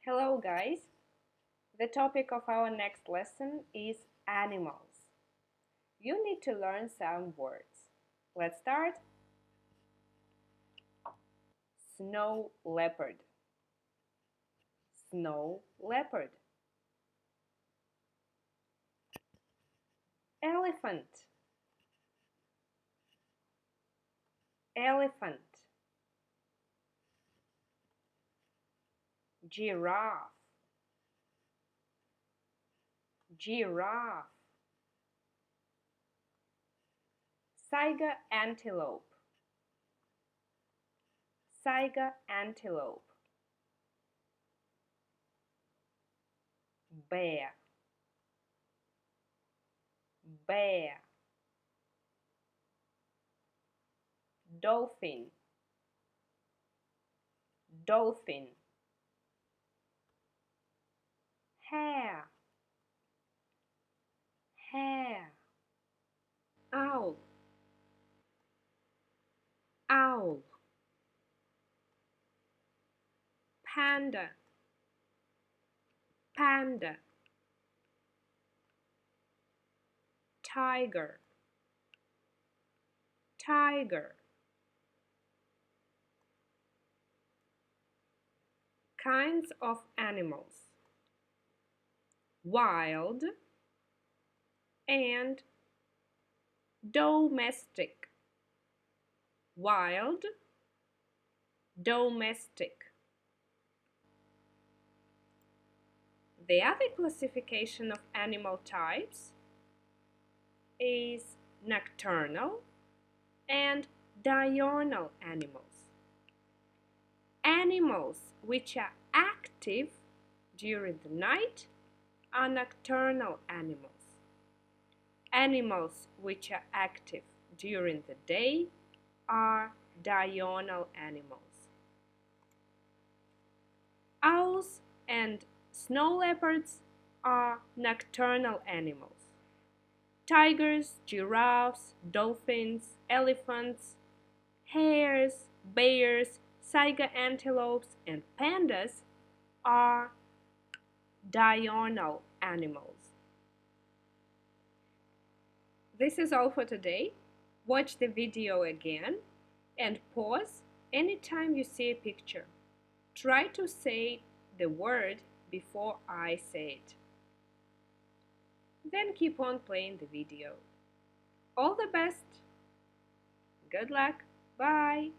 Hello guys! The topic of our next lesson is animals. You need to learn some words. Let's start. Snow leopard. Snow leopard. Elephant. Elephant. Giraffe. Giraffe. Saiga antelope. Saiga antelope. Bear. Bear. Dolphin. Dolphin. Hare. Hare. Owl. Owl. Panda. Panda. Tiger. Tiger. Kinds of animals: wild and domestic. Wild, domestic. The other classification of animal types is nocturnal and diurnal animals. Animals which are active during the night are nocturnal animals. Animals which are active during the day are diurnal animals. Owls and snow leopards are nocturnal animals. Tigers, giraffes, dolphins, elephants, hares, bears, saiga antelopes, and pandas are diurnal animals. This is all for today. Watch the video again and pause anytime you see a picture. Try to say the word before I say it. Then keep on playing the video. All the best. Good luck. Bye.